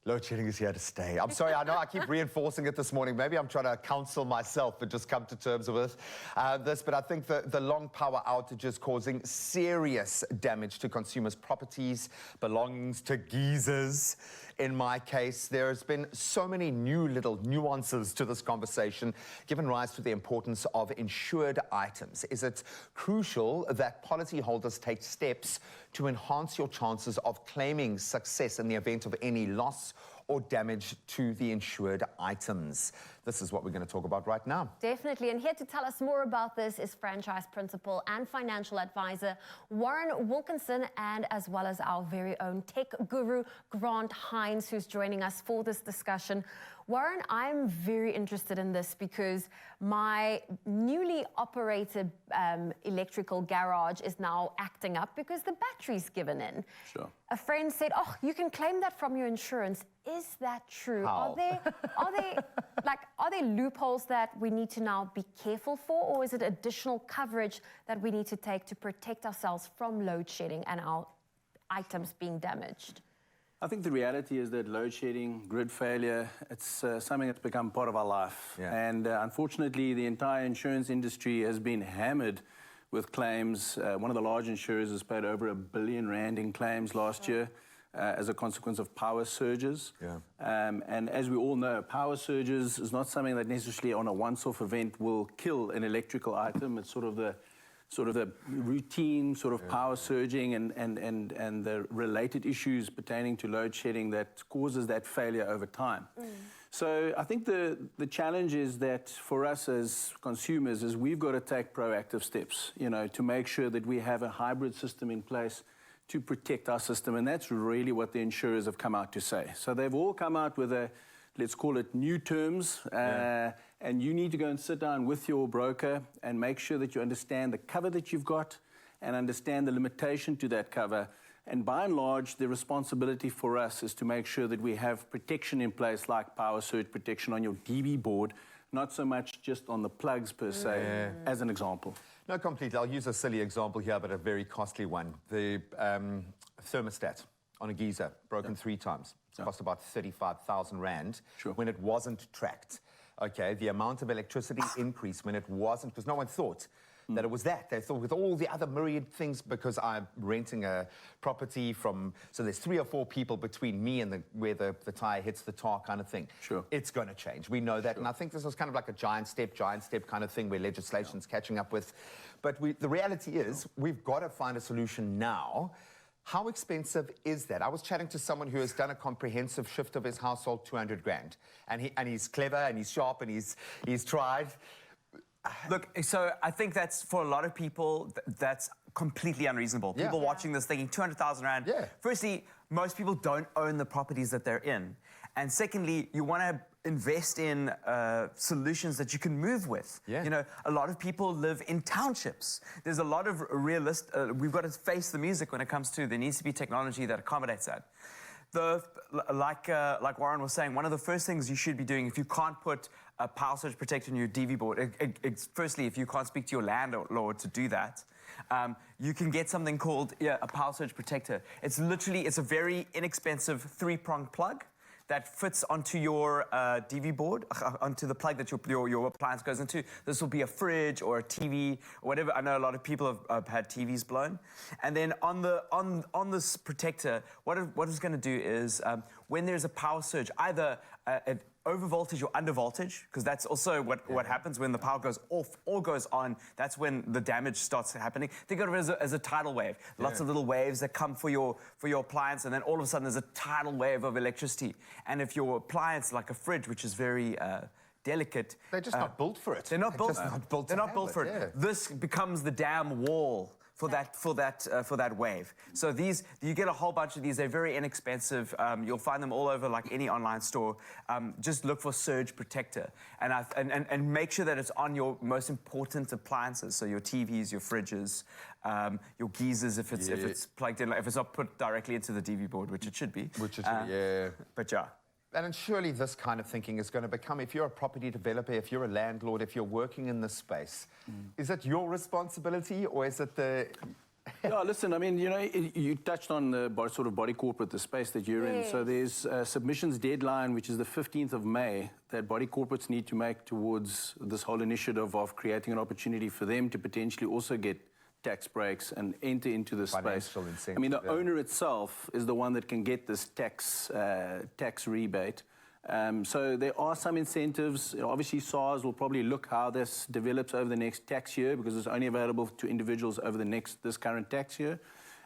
Load shedding is here to stay. I'm sorry, I know I keep reinforcing it this morning. Maybe I'm trying to counsel myself and just come to terms with this, but I think the long power outages causing serious damage to consumers' properties, belongings to geezers. In my case, there's been so many new little nuances to this conversation, given rise to the importance of insured items. Is it crucial that policyholders take steps to enhance your chances of claiming success in the event of any loss or damage to the insured items? This is what we're going to talk about right now. Definitely. And here to tell us more about this is franchise principal and financial advisor Warren Wilkinson, and as well as our very own tech guru, Grant Hines, who's joining us for this discussion. Warren, I'm very interested in this because my newly operated electrical garage is now acting up because the battery's given in. Sure. A friend said, "Oh, you can claim that from your insurance." Is that true? How? Are there loopholes that we need to now be careful for, or is it additional coverage that we need to take to protect ourselves from load shedding and our items being damaged? I think the reality is that load shedding, grid failure, it's something that's become part of our life. Yeah. And unfortunately, the entire insurance industry has been hammered with claims. One of the large insurers has paid over R1 billion in claims last year as a consequence of power surges. Yeah. And as we all know, power surges is not something that necessarily on a once-off event will kill an electrical item. It's sort of the routine power surging and the related issues pertaining to load shedding that causes that failure over time. So I think the challenge is that for us as consumers is we've got to take proactive steps, to make sure that we have a hybrid system in place to protect our system. And that's really what the insurers have come out to say. So they've all come out with let's call it new terms, and you need to go and sit down with your broker and make sure that you understand the cover that you've got and understand the limitation to that cover. And by and large, the responsibility for us is to make sure that we have protection in place, like power surge protection on your DB board, not so much just on the plugs per se, as an example. No, completely. I'll use a silly example here, but a very costly one. The thermostat on a geyser, broken 3 times. It's cost about 35,000 Rand when it wasn't tracked. Okay, the amount of electricity increase when it wasn't, because no one thought that it was that. They thought with all the other myriad things, because I'm renting a property so there's 3 or 4 people between me and where the tire hits the tar kind of thing. Sure. It's going to change. We know that. And I think this is kind of like a giant step kind of thing where legislation's catching up with. But the reality is we've got to find a solution now. How expensive is that? I was chatting to someone who has done a comprehensive shift of his household, 200 grand. And he's clever and he's sharp and he's tried. Look, so I think that's, for a lot of people, that's completely unreasonable. Yeah. People watching this thinking 200,000 Rand. Yeah. Firstly, most people don't own the properties that they're in. And secondly, you want to invest in solutions that you can move with. Yeah. A lot of people live in townships. There's a lot of we've got to face the music when it comes to there needs to be technology that accommodates that. Like Warren was saying, one of the first things you should be doing if you can't put a power surge protector on your DV board, firstly, if you can't speak to your landlord to do that, you can get something called a power surge protector. It's a very inexpensive 3-pronged plug that fits onto your DV board, onto the plug that your appliance goes into. This will be a fridge or a TV or whatever. I know a lot of people have had TVs blown. And then on this protector, what it's going to do is when there's a power surge, either over voltage or under voltage, because that's also what happens when the power goes off or goes on. That's when the damage starts happening. Think of it as a tidal wave. Lots of little waves that come for your appliance, and then all of a sudden there's a tidal wave of electricity. And if your appliance, like a fridge, which is very delicate, they're just not built for it. They're not built for it. Yeah. This becomes the dam wall for that wave. So you get a whole bunch of these. They're very inexpensive. You'll find them all over like any online store. Just look for surge protector and make sure that it's on your most important appliances. So your TVs, your fridges, your geysers if it's plugged in. If it's not put directly into the DV board, which it should be. But yeah. And surely this kind of thinking is going to become, if you're a property developer, if you're a landlord, if you're working in this space, is it your responsibility or is it the Yeah, listen, I mean, you know, you touched on the sort of body corporate, the space that you're in. So there's a submissions deadline, which is the 15th of May, that body corporates need to make towards this whole initiative of creating an opportunity for them to potentially also get tax breaks and enter into this space. I mean, the owner itself is the one that can get this tax rebate. So there are some incentives. Obviously, SARS will probably look how this develops over the next tax year, because it's only available to individuals over this current tax year,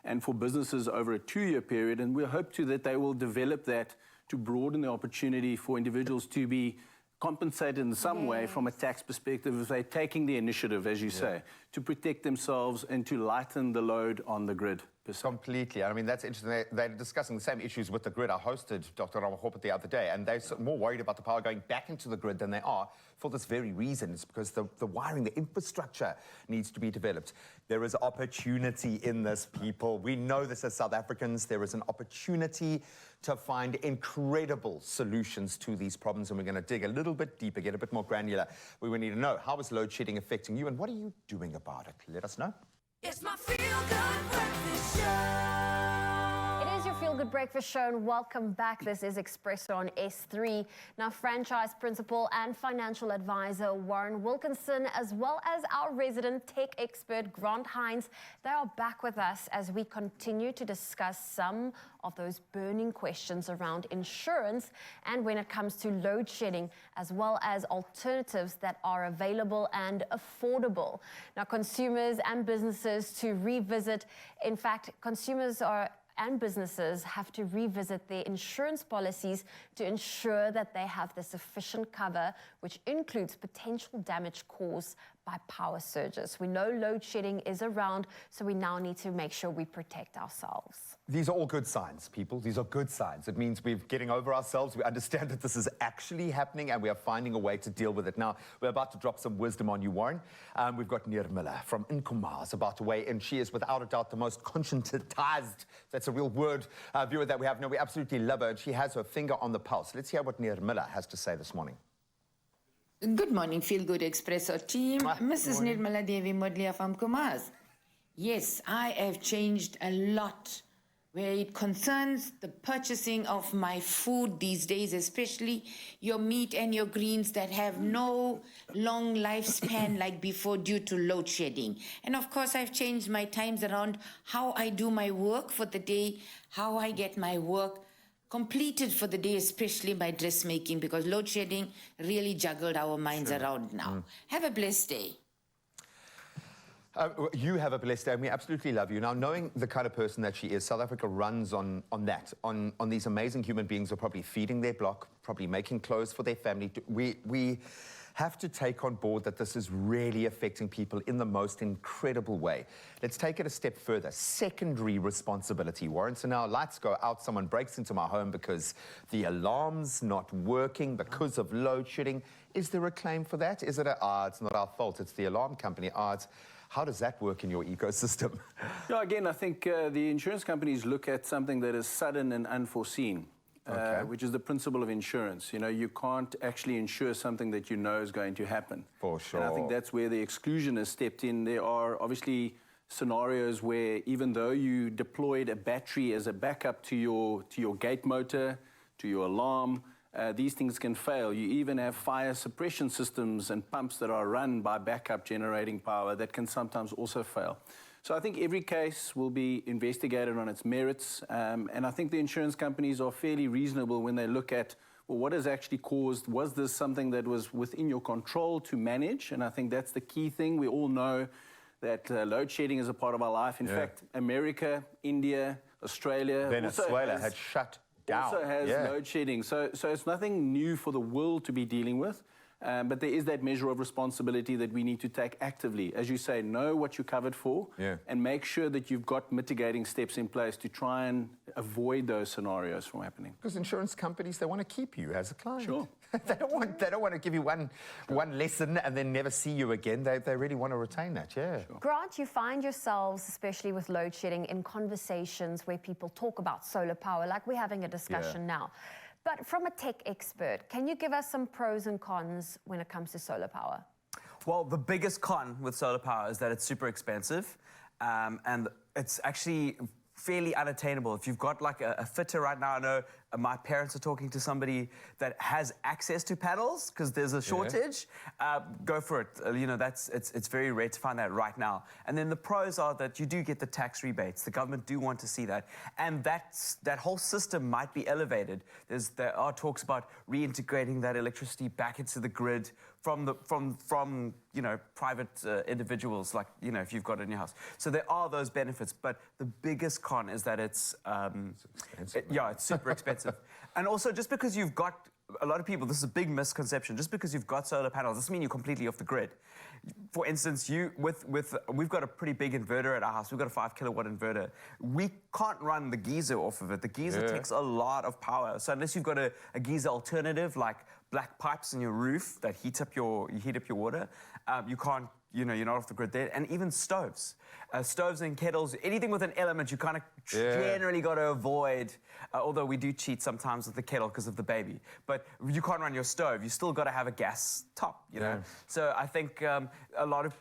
and for businesses over a 2-year period. And we hope that they will develop that to broaden the opportunity for individuals to be compensated in some way from a tax perspective if they're taking the initiative, as you say, to protect themselves and to lighten the load on the grid. Completely. I mean, that's interesting. They're discussing the same issues with the grid. I hosted Dr. Ramahopet the other day, and they're more worried about the power going back into the grid than they are for this very reason. It's because the wiring, the infrastructure needs to be developed. There is opportunity in this, people. We know this as South Africans. There is an opportunity to find incredible solutions to these problems, and we're going to dig a little bit deeper, get a bit more granular. We will need to know, how is load shedding affecting you, and what are you doing about it? Let us know. It's my feel-good breakfast show. It is your feel-good breakfast show, and welcome back. This is Expresso on S3. Now, franchise principal and financial advisor Warren Wilkinson, as well as our resident tech expert Grant Hines, they are back with us as we continue to discuss some of those burning questions around insurance and when it comes to load shedding, as well as alternatives that are available and affordable. Now, consumers and businesses to revisit, in fact, and businesses have to revisit their insurance policies to ensure that they have the sufficient cover, which includes potential damage caused by power surges. We know load shedding is around, so we now need to make sure we protect ourselves. These are all good signs, people. These are good signs. It means we're getting over ourselves. We understand that this is actually happening, and we are finding a way to deal with it. Now, we're about to drop some wisdom on you, Warren. We've got Nirmala from Incomas about to weigh in. She is, without a doubt, the most conscientized, that's a real word, viewer that we have. No, we absolutely love her, and she has her finger on the pulse. Let's hear what Nirmala has to say this morning. Good morning, Feel Good Expresso team. Mrs. Nirmala Devi Modlia from Kumas. Yes, I have changed a lot where it concerns the purchasing of my food these days, especially your meat and your greens that have no long lifespan like before due to load shedding. And of course, I've changed my times around how I do my work for the day, how I get my work completed for the day, especially by dressmaking, because load shedding really juggled our minds around now. Have a blessed day. You have a blessed day, and we absolutely love you. Now, knowing the kind of person that she is, South Africa runs on these amazing human beings who are probably feeding their block, probably making clothes for their family. We have to take on board that this is really affecting people in the most incredible way. Let's take it a step further. Secondary responsibility, Warren. So now lights go out, someone breaks into my home because the alarm's not working because of load shedding. Is there a claim for that? Is it it's not our fault, it's the alarm company. How does that work in your ecosystem? Yeah, again, I think the insurance companies look at something that is sudden and unforeseen. Which is the principle of insurance. You know, you can't actually insure something that you know is going to happen. For sure. And I think that's where the exclusion has stepped in. There are obviously scenarios where even though you deployed a battery as a backup to your gate motor, to your alarm, these things can fail. You even have fire suppression systems and pumps that are run by backup generating power that can sometimes also fail. So I think every case will be investigated on its merits, and I think the insurance companies are fairly reasonable when they look at, well, what has actually caused, was this something that was within your control to manage? And I think that's the key thing. We all know that load shedding is a part of our life. In fact, America, India, Australia, Venezuela had shut down. Also has load shedding. So it's nothing new for the world to be dealing with. But there is that measure of responsibility that we need to take actively. As you say, know what you're covered for and make sure that you've got mitigating steps in place to try and avoid those scenarios from happening. Because insurance companies, they want to keep you as a client. Sure. They don't want to give you one lesson and then never see you again. They really want to retain that, Sure. Grant, you find yourselves, especially with load shedding, in conversations where people talk about solar power, like we're having a discussion now. But from a tech expert, can you give us some pros and cons when it comes to solar power? Well, the biggest con with solar power is that it's super expensive. And it's actually fairly unattainable. If you've got like a fitter right now, I know my parents are talking to somebody that has access to panels because there's a shortage. Go for it. You know, it's very rare to find that right now. And then the pros are that you do get the tax rebates. The government do want to see that, and that whole system might be elevated. There are talks about reintegrating that electricity back into the grid from you know, private individuals, like, you know, if you've got it in your house. So there are those benefits, but the biggest con is that it's expensive, it's super expensive. And also, just because you've got a lot of people, this is a big misconception, just because you've got solar panels doesn't mean you're completely off the grid. For instance, we've got a pretty big inverter at our house. We've got a 5 kilowatt inverter. We can't run the geyser off of it. The geyser takes a lot of power. So unless you've got a geyser alternative, like black pipes in your roof that heat up your water, you can't, you know, you're not off the grid there. And even stoves. Stoves and kettles, anything with an element, you kind of generally got to avoid, although we do cheat sometimes with the kettle because of the baby. But you can't run your stove. You still got to have a gas top, you know? So I think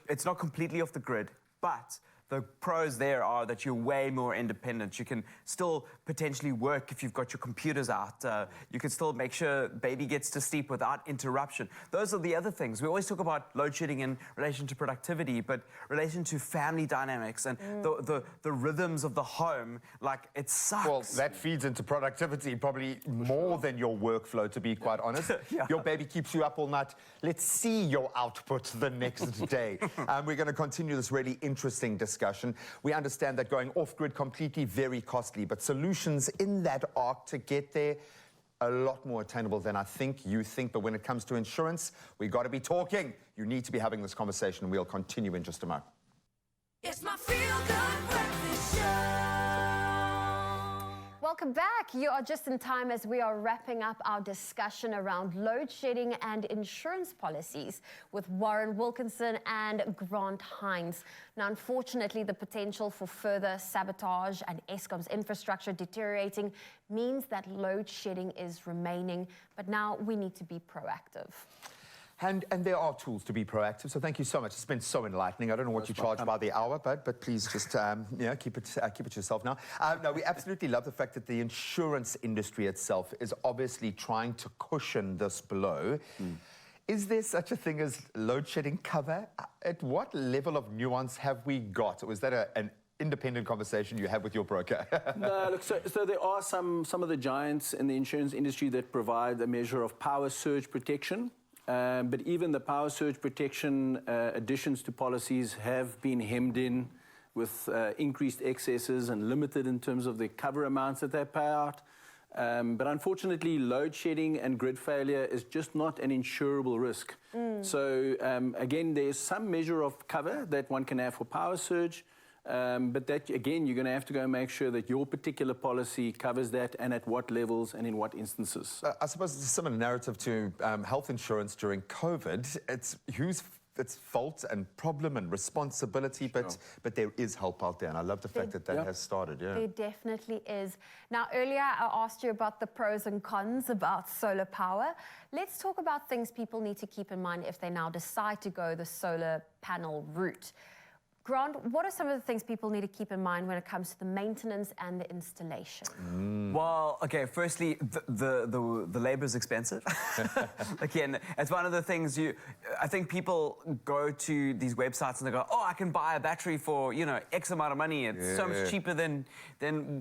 it's not completely off the grid, but the pros there are that you're way more independent. You can still potentially work if you've got your computers out. You can still make sure baby gets to sleep without interruption. Those are the other things. We always talk about load shedding in relation to productivity, but relation to family dynamics and the rhythms of the home, like, it sucks. Well, that feeds into productivity probably more than your workflow, to be quite honest. Your baby keeps you up all night. Let's see your output the next day. We're going to continue this really interesting discussion. We understand that going off-grid completely very costly, but solutions in that arc to get there a lot more attainable than I think you think. But when it comes to insurance, we got to be talking. You need to be having this conversation, and we'll continue in just a moment. It's my feel-good breakfast show. Welcome back. You are just in time as we are wrapping up our discussion around load shedding and insurance policies with Warren Wilkinson and Grant Hines. Now, unfortunately, the potential for further sabotage and Eskom's infrastructure deteriorating means that load shedding is remaining, but now we need to be proactive. And there are tools to be proactive, so thank you so much. It's been so enlightening. I don't know what you charge by the hour, but please just keep it to yourself now. No, we absolutely love the fact that the insurance industry itself is obviously trying to cushion this blow. Is there such a thing as load shedding cover? At what level of nuance have we got? Or is that an independent conversation you have with your broker? No, look, so there are some of the giants in the insurance industry that provide a measure of power surge protection. But even the power surge protection additions to policies have been hemmed in with increased excesses and limited in terms of the cover amounts that they pay out. But unfortunately, load shedding and grid failure is just not an insurable risk. So again, there's some measure of cover that one can have for power surge. But that, again, you're going to have to go and make sure that your particular policy covers that and at what levels and in what instances. I suppose it's a similar narrative to health insurance during COVID. It's fault and problem and responsibility, but there is help out there, and I love the fact that has started. There definitely is. Now, earlier I asked you about the pros and cons about solar power. Let's talk about things people need to keep in mind if they now decide to go the solar panel route. Grant, what are some of the things people need to keep in mind when it comes to the maintenance and the installation? Well, okay, firstly, the labor is expensive. Again, it's one of the things I think people go to these websites and they go, oh, I can buy a battery for, you know, X amount of money. It's so much cheaper than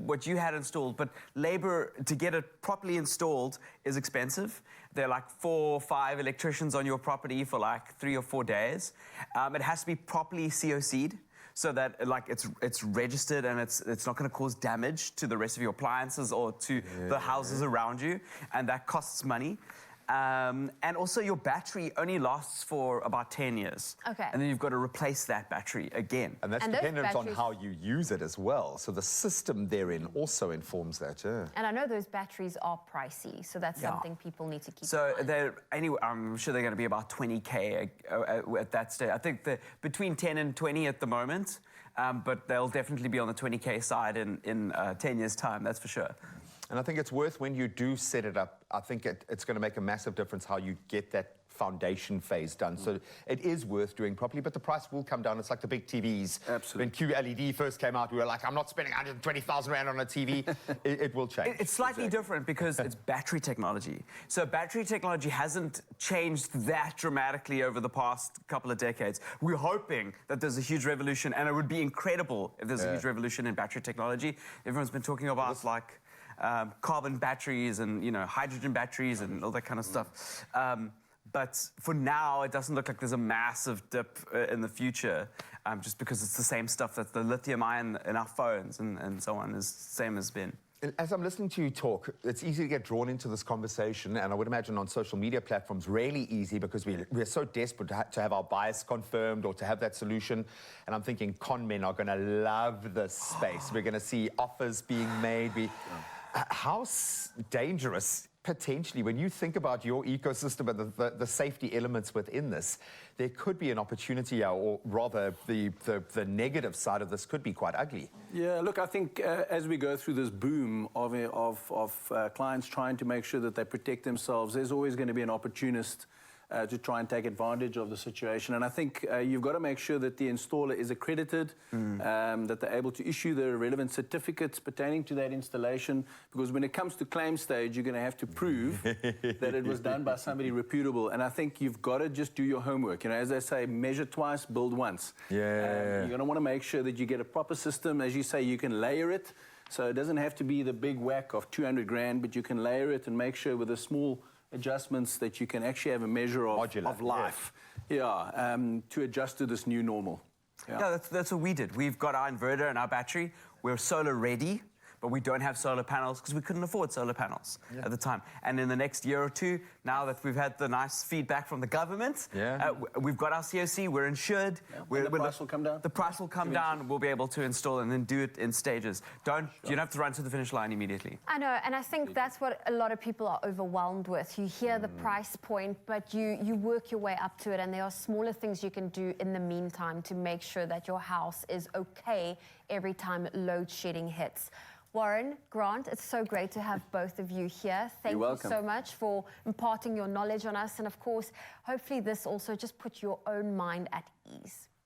what you had installed. But labor, to get it properly installed, is expensive. There are like 4 or 5 electricians on your property for like 3 or 4 days. It has to be properly COC'd so that like it's registered and it's not going to cause damage to the rest of your appliances or to the houses around you, and that costs money. And also your battery only lasts for about 10 years. Okay. And then you've got to replace that battery again. And that's dependent on how you use it as well. So the system therein also informs that, And I know those batteries are pricey, so that's something people need to keep in mind. So anyway, I'm sure they're going to be about 20K at that stage. I think they're between 10 and 20 at the moment, but they'll definitely be on the 20K side in 10 years' time, that's for sure. And I think it's worth, when you do set it up, I think it's going to make a massive difference how you get that foundation phase done. So it is worth doing properly, but the price will come down. It's like the big TVs. Absolutely. When QLED first came out, we were like, I'm not spending 120,000 Rand on a TV. it will change. It's slightly different because it's battery technology. So battery technology hasn't changed that dramatically over the past couple of decades. We're hoping that there's a huge revolution, and it would be incredible if there's a huge revolution in battery technology. Everyone's been talking about carbon batteries and hydrogen batteries and all that kind of stuff. But for now, it doesn't look like there's a massive dip in the future, just because it's the same stuff that the lithium ion in our phones and so on is the same as been. As I'm listening to you talk, it's easy to get drawn into this conversation, and I would imagine on social media platforms, really easy, because we're so desperate to have our bias confirmed or to have that solution. And I'm thinking con men are going to love this space. We're going to see offers being made. How dangerous, potentially, when you think about your ecosystem and the safety elements within this, there could be an opportunity, or rather the negative side of this could be quite ugly. Yeah, look, I think as we go through this boom of clients trying to make sure that they protect themselves, there's always going to be an opportunist to try and take advantage of the situation. And I think you've got to make sure that the installer is accredited, that they're able to issue the relevant certificates pertaining to that installation, because when it comes to claim stage, you're going to have to prove that it was done by somebody reputable. And I think you've got to just do your homework. As they say, measure twice, build once. Yeah. You're going to want to make sure that you get a proper system. As you say, you can layer it. So it doesn't have to be the big whack of 200 grand, but you can layer it and make sure with a small adjustments that you can actually have a measure of life, to adjust to this new normal. Yeah, that's what we did. We've got our inverter and our battery. We're solar ready, but we don't have solar panels because we couldn't afford solar panels at the time. And in the next year or two, now that we've had the nice feedback from the government, we've got our COC, we're insured. The price will come down? The price will come down, we'll be able to install and then do it in stages. You don't have to run to the finish line immediately. I know, and I think that's what a lot of people are overwhelmed with. You hear the price point, but you work your way up to it, and there are smaller things you can do in the meantime to make sure that your house is okay every time load shedding hits. Warren, Grant, it's so great to have both of you here. Thank you so much for imparting your knowledge on us. And of course, hopefully this also just puts your own mind at ease.